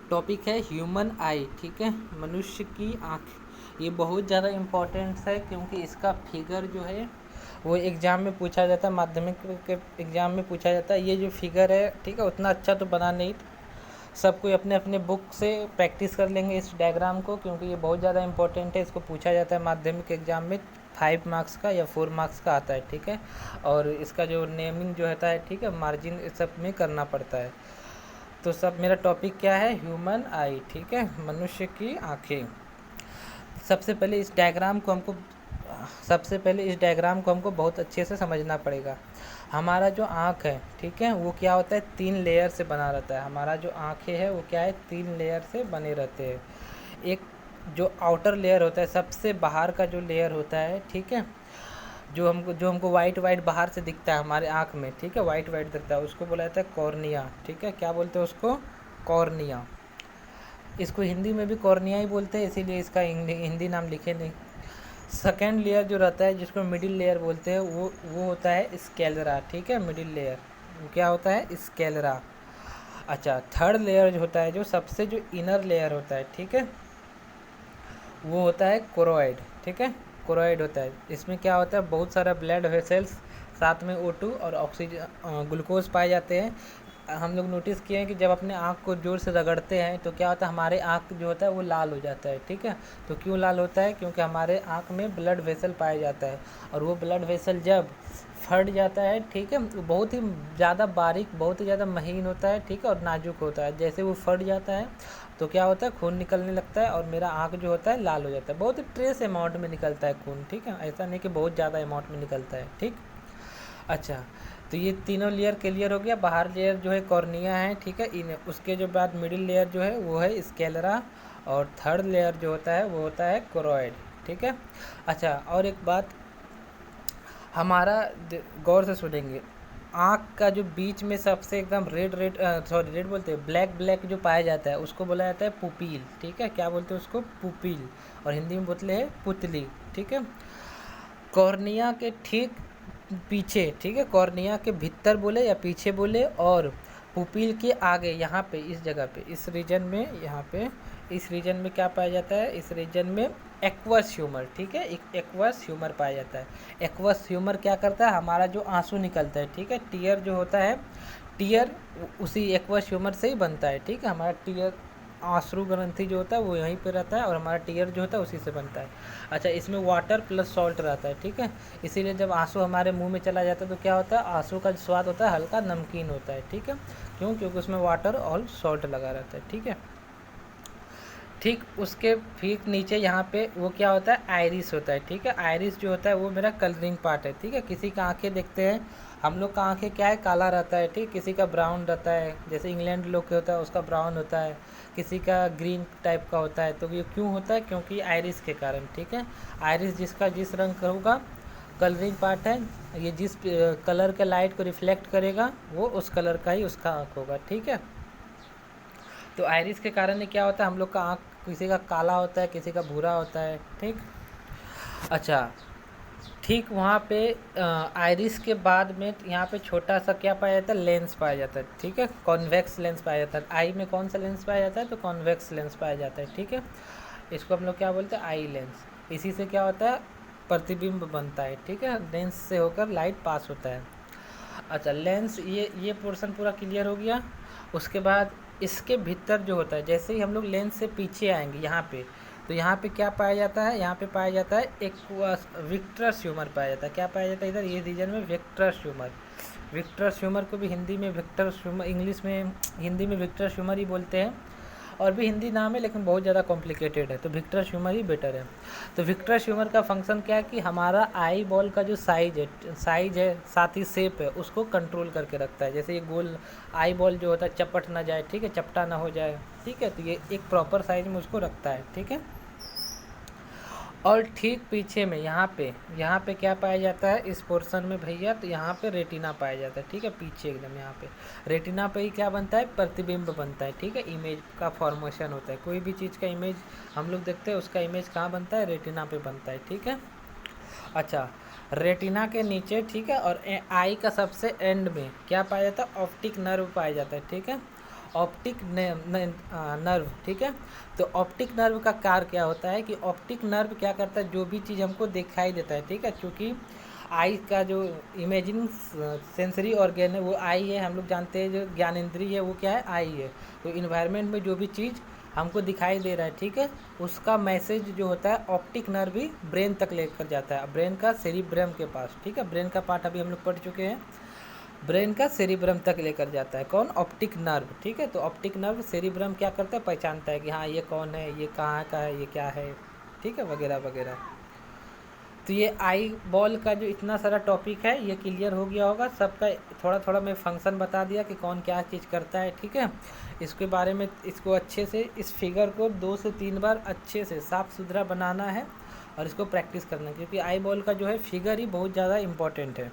Topic है human आई, ठीक है, मनुष्य की आँख। ये बहुत ज़्यादा इम्पोर्टेंट है क्योंकि इसका फिगर जो है वो एग्ज़ाम में पूछा जाता है, माध्यमिक के एग्ज़ाम में पूछा जाता है। ये जो फिगर है, ठीक है, उतना अच्छा तो बना नहीं, सब कोई अपने अपने बुक से प्रैक्टिस कर लेंगे इस डायग्राम को, क्योंकि ये बहुत ज़्यादा इंपॉर्टेंट है। इसको पूछा जाता है माध्यमिक एग्जाम में, 5 मार्क्स का या 4 मार्क्स का आता है, ठीक है। और इसका जो नेमिंग जो होता है, ठीक है, मार्जिन इस सब में करना पड़ता है। तो सब मेरा टॉपिक क्या है, ह्यूमन आई, ठीक है, मनुष्य की आँखें। सबसे पहले इस डायग्राम को हमको बहुत अच्छे से समझना पड़ेगा। हमारा जो आँख है, ठीक है, वो क्या होता है, 3 लेयर से बना रहता है। हमारा जो आँखें है वो क्या है, 3 लेयर से बने रहते हैं। एक जो आउटर लेयर होता है, सबसे बाहर का जो लेयर होता है, ठीक है, जो हमको वाइट वाइट बाहर से दिखता है हमारे आँख में, ठीक है, वाइट वाइट दिखता है, उसको बोला जाता है कॉर्निया, ठीक है। क्या बोलते हैं उसको, कॉर्निया। इसको हिंदी में भी कॉर्निया ही बोलते हैं, इसीलिए इसका हिंदी नाम लिखे नहीं। सेकेंड लेयर जो रहता है, जिसको मिडिल लेयर बोलते हैं, वो होता है स्केलरा, ठीक है, मिडिल लेयर वो क्या होता है, स्केलरा। अच्छा, थर्ड लेयर जो होता है, जो सबसे जो इनर लेयर होता है, ठीक है, वो होता है कोरोइड, ठीक है, कोरोइड होता है। इसमें क्या होता है, बहुत सारा ब्लड वेसल्स, साथ में O2 और ऑक्सीजन ग्लूकोज पाए जाते हैं। हम लोग नोटिस किए हैं कि जब अपने आँख को जोर से रगड़ते हैं तो क्या होता है, हमारे आँख जो होता है वो लाल हो जाता है, ठीक है। तो क्यों लाल होता है, क्योंकि हमारे आँख में ब्लड वेसल पाया जाता है, और वो ब्लड वेसल जब फट जाता है, ठीक है, वो बहुत ही ज़्यादा बारीक, बहुत ही ज़्यादा महीन होता है, ठीक है, और नाजुक होता है। जैसे वो फट जाता है तो क्या होता है, खून निकलने लगता है, और मेरा आँख जो होता है लाल हो जाता है। बहुत ही ट्रेस अमाउंट में निकलता है खून, ठीक है, ऐसा नहीं कि बहुत ज़्यादा अमाउंट में निकलता है, ठीक। अच्छा, तो ये तीनों लेयर क्लियर हो गया। बाहर लेयर जो है कॉर्निया है, ठीक है, इन उसके जो बाद मिडिल लेयर जो है वो है स्केलरा, और थर्ड लेयर जो होता है वो होता है कोरोइड, ठीक है। अच्छा, और एक बात हमारा गौर से सुनेंगे, आँख का जो बीच में सबसे एकदम रेड बोलते हैं, ब्लैक ब्लैक जो पाया जाता है उसको बोला जाता है पुपील, ठीक है। क्या बोलते हैं उसको, पुपील, और हिंदी में बोलते हैं पुतली, ठीक है। कॉर्निया के ठीक पीछे, ठीक है, कॉर्निया के भीतर बोले या पीछे बोले, और पुपील के आगे यहाँ पे, इस जगह पे, इस रीजन में, यहाँ पे इस रीजन में क्या पाया जाता है, इस रीजन में एक्वस ह्यूमर, ठीक है, एक एक्वस ह्यूमर पाया जाता है। एक्वस ह्यूमर क्या करता है, हमारा जो आंसू निकलता है, ठीक है, टीयर जो होता है, टीयर उसी एक्वस ह्यूमर से ही बनता है, ठीक है। हमारा टीयर आंसू ग्रंथि जो होता है वो यहीं पे रहता है, और हमारा टीयर जो होता है उसी से बनता है। अच्छा, इसमें वाटर प्लस सॉल्ट रहता है, ठीक है, इसीलिए जब आंसू हमारे मुंह में चला जाता है तो क्या होता है, आंसू का स्वाद होता है हल्का नमकीन होता है, ठीक है। क्यों, क्योंकि उसमें वाटर और सॉल्ट लगा रहता है, ठीक है। ठीक उसके ठीक नीचे यहाँ पे वो क्या होता है, आइरिस होता है, ठीक है। आइरिस जो होता है वो मेरा कलरिंग पार्ट है, ठीक है। किसी का आंखें देखते हैं हम लोग का, आंखें क्या है, काला रहता है, ठीक, किसी का ब्राउन रहता है, जैसे इंग्लैंड लोग के होता है उसका ब्राउन होता है, किसी का ग्रीन टाइप का होता है। तो ये क्यों होता है, क्योंकि आइरिस के कारण, ठीक है। आइरिस जिसका जिस रंग का होगा, कलरिंग पार्ट है, ये जिस कलर के लाइट को रिफ्लेक्ट करेगा वो उस कलर का ही उसका आँख होगा, ठीक है। तो आइरिस के कारण क्या होता है, हम लोग का आँख किसी का काला होता है, किसी का भूरा होता है, ठीक। अच्छा, ठीक वहाँ पे आइरिस के बाद में यहाँ पे छोटा सा क्या पाया जाता है, लेंस पाया जाता है, ठीक है, कॉन्वेक्स लेंस पाया जाता है। आई में कौन सा लेंस पाया जाता है, तो कॉन्वेक्स लेंस पाया जाता है, ठीक है। इसको हम लोग क्या बोलते हैं, आई लेंस। इसी से क्या होता है, प्रतिबिंब बनता है, ठीक है, लेंस से होकर लाइट पास होता है। अच्छा, लेंस, ये पोर्शन पूरा क्लियर हो गया। उसके बाद इसके भीतर जो होता है, जैसे ही हम लोग लेंस से पीछे आएंगे यहाँ पे, तो यहाँ पे क्या पाया जाता है, यहाँ पे पाया जाता है एक विक्ट्रस ह्यूमर पाया जाता है। क्या पाया जाता है इधर, ये रीजन में विक्ट्रस ह्यूमर। विक्ट्रस ह्यूमर को भी हिंदी में विक्टर्स ह्यूमर, इंग्लिश में, हिंदी में विक्ट्रस ह्यूमर ही बोलते हैं, और भी हिंदी नाम है लेकिन बहुत ज़्यादा कॉम्प्लिकेटेड है, तो विक्ट्रस ह्यूमर ही बेटर है। तो विक्ट्रस ह्यूमर का फंक्शन क्या है कि हमारा आई बॉल का जो साइज है साथ ही शेप है उसको कंट्रोल करके रखता है। जैसे ये गोल आई बॉल जो होता है चपट ना जाए, ठीक है, चपटा ना हो जाए, ठीक है, तो ये एक प्रॉपर साइज में उसको रखता है, ठीक है। और ठीक पीछे में यहाँ पे क्या पाया जाता है इस पोर्शन में भैया, तो यहाँ पे रेटिना पाया जाता है, ठीक है, पीछे एकदम यहाँ पे रेटिना पे ही क्या बनता है, प्रतिबिंब बनता है, ठीक है, इमेज का फॉर्मेशन होता है। कोई भी चीज़ का इमेज हम लोग देखते हैं उसका इमेज कहाँ बनता है, रेटिना पे बनता है, ठीक है। अच्छा, रेटिना के नीचे, ठीक है, और आई का सबसे एंड में क्या पाया जाता है, ऑप्टिक नर्व पाया जाता है, ठीक है। ऑप्टिक नर्व, ठीक है। तो ऑप्टिक नर्व का कार्य क्या होता है कि ऑप्टिक नर्व क्या करता है, जो भी चीज़ हमको दिखाई देता है, ठीक है, क्योंकि आई का जो इमेजिंग सेंसरी ऑर्गेन है वो आई है, हम लोग जानते हैं जो ज्ञानेंद्रिय है वो क्या है, आई है। तो इन्वायरमेंट में जो भी चीज़ हमको दिखाई दे रहा है, ठीक है, उसका मैसेज जो होता है ऑप्टिक नर्व ही ब्रेन तक लेकर जाता है, ब्रेन का सेरिब्रम के पास, ठीक है। ब्रेन का पार्ट अभी हम लोग पढ़ चुके हैं, ब्रेन का सेरिब्रम तक लेकर जाता है कौन, ऑप्टिक नर्व, ठीक है। तो ऑप्टिक नर्व सेरिब्रम क्या करता है, पहचानता है कि हाँ ये कौन है, ये कहाँ का है, ये क्या है, ठीक है, वगैरह वगैरह। तो ये आई बॉल का जो इतना सारा टॉपिक है ये क्लियर हो गया होगा सबका। थोड़ा थोड़ा मैं फंक्शन बता दिया कि कौन क्या चीज़ करता है, ठीक है। इसके बारे में इसको अच्छे से, इस फिगर को 2 से 3 बार अच्छे से साफ़ सुथरा बनाना है और इसको प्रैक्टिस करना है, क्योंकि आई बॉल का जो है फिगर ही बहुत ज़्यादा इम्पोर्टेंट है।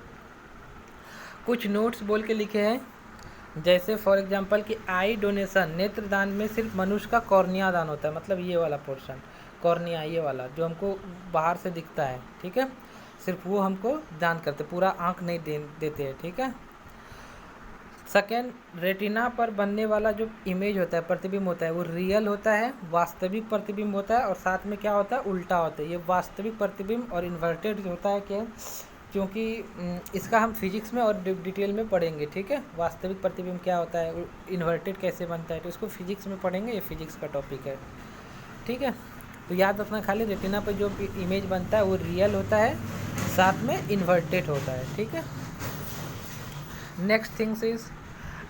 कुछ नोट्स बोल के लिखे हैं, जैसे फॉर एग्जांपल कि आई डोनेशन, नेत्र दान में सिर्फ मनुष्य का कॉर्निया दान होता है, मतलब ये वाला पोर्शन, कॉर्निया ये वाला जो हमको बाहर से दिखता है, ठीक है, सिर्फ वो हमको दान करते, पूरा आँख नहीं देते हैं, ठीक है। सेकेंड, रेटिना पर बनने वाला जो इमेज होता है, प्रतिबिंब होता है, वो रियल होता है, वास्तविक प्रतिबिंब होता है, और साथ में क्या होता है, उल्टा होता है। ये वास्तविक प्रतिबिंब और इन्वर्टेड होता है क्या, क्योंकि इसका हम फिजिक्स में और डिटेल में पढ़ेंगे, ठीक है। वास्तविक प्रतिबिंब क्या होता है, इन्वर्टेड कैसे बनता है, तो इसको फिजिक्स में पढ़ेंगे, ये फिजिक्स का टॉपिक है, ठीक है। तो याद रखना खाली रेटिना पर जो इमेज बनता है वो रियल होता है, साथ में इन्वर्टेड होता है, ठीक है। नेक्स्ट थिंग्स इज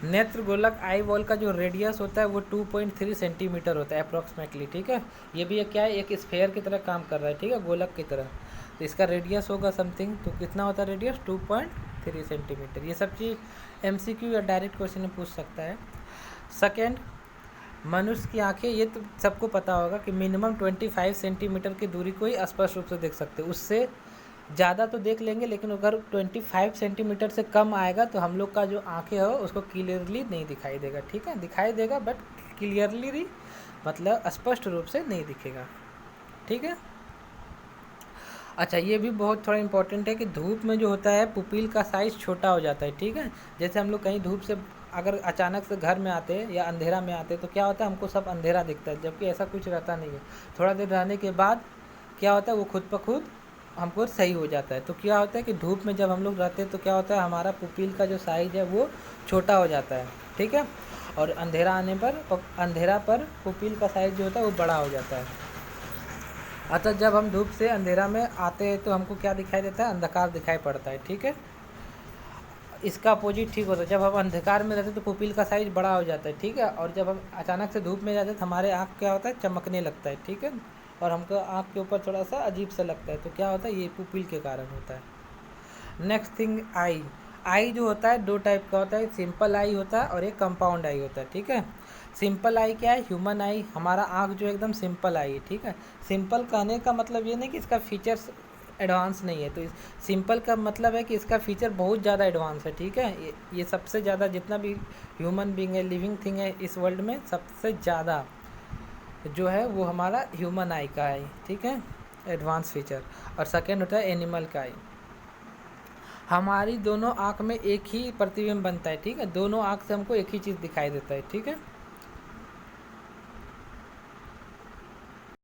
नेत्र गोलक आई बॉल का जो रेडियस होता है वो 2.3 सेंटीमीटर होता है अप्रॉक्सीमेटली, ठीक है। ये भी क्या है, एक स्फेयर की तरह काम कर रहा है, ठीक है, गोलक की तरह। तो इसका रेडियस होगा समथिंग, तो कितना होता है रेडियस, 2.3 सेंटीमीटर। ये सब चीज़ MCQ या डायरेक्ट क्वेश्चन में पूछ सकता है। सेकेंड, मनुष्य की आंखें, ये तो सबको पता होगा कि मिनिमम 25 सेंटीमीटर की दूरी को ही स्पष्ट रूप से देख सकते हैं, उससे ज़्यादा तो देख लेंगे, लेकिन अगर 25 सेंटीमीटर से कम आएगा तो हम लोग का जो आंखें हो उसको क्लियरली नहीं दिखाई देगा, ठीक है, दिखाई देगा बट क्लियरली मतलब स्पष्ट रूप से नहीं दिखेगा, ठीक है। अच्छा, ये भी बहुत थोड़ा इम्पोर्टेंट है कि धूप में जो होता है पुपिल का साइज़ छोटा हो जाता है, ठीक है। जैसे हम लोग कहीं धूप से अगर अचानक से घर में आते हैं या अंधेरा में आते हैं तो क्या होता है, हमको सब अंधेरा दिखता है, जबकि ऐसा कुछ रहता नहीं है। थोड़ा देर रहने के बाद क्या होता है, वो खुद ब खुद हमको सही हो जाता है। तो क्या होता है कि धूप में जब हम लोग रहते हैं तो क्या होता है, हमारा पुपिल का जो साइज़ है वो छोटा हो जाता है, ठीक है। और अंधेरा आने पर, अंधेरा पर पुपिल का साइज़ जो होता है वो बड़ा हो जाता है। अतः जब हम धूप से अंधेरा में आते हैं तो हमको क्या दिखाई देता है, अंधकार दिखाई पड़ता है, ठीक है। इसका अपोजिट ठीक होता है, जब हम अंधकार में रहते हैं तो पुपिल का साइज़ बड़ा हो जाता है, ठीक है। और जब हम अचानक से धूप में जाते हैं तो हमारे आँख क्या होता है, चमकने लगता है, ठीक है, और हमको आँख के ऊपर थोड़ा सा अजीब सा लगता है। तो क्या होता है, ये पुपिल के कारण होता है। नेक्स्ट थिंग, आई जो होता है 2 टाइप का होता है, सिंपल आई होता है और एक कंपाउंड आई होता है, ठीक है। सिंपल आई क्या है, ह्यूमन आई, हमारा आँख जो एकदम सिंपल आई है, ठीक है। सिंपल कहने का मतलब ये नहीं कि इसका फीचर्स एडवांस नहीं है, तो सिंपल का मतलब है कि इसका फीचर बहुत ज़्यादा एडवांस है, ठीक है। ये सबसे ज़्यादा जितना भी ह्यूमन बीइंग है, लिविंग थिंग है इस वर्ल्ड में, सबसे ज़्यादा जो है वो हमारा ह्यूमन आई का है, ठीक है, एडवांस फीचर। और सेकेंड होता है एनिमल का आई। हमारी दोनों आँख में एक ही प्रतिबिंब बनता है, ठीक है, दोनों आँख से हमको एक ही चीज़ दिखाई देता है, ठीक है।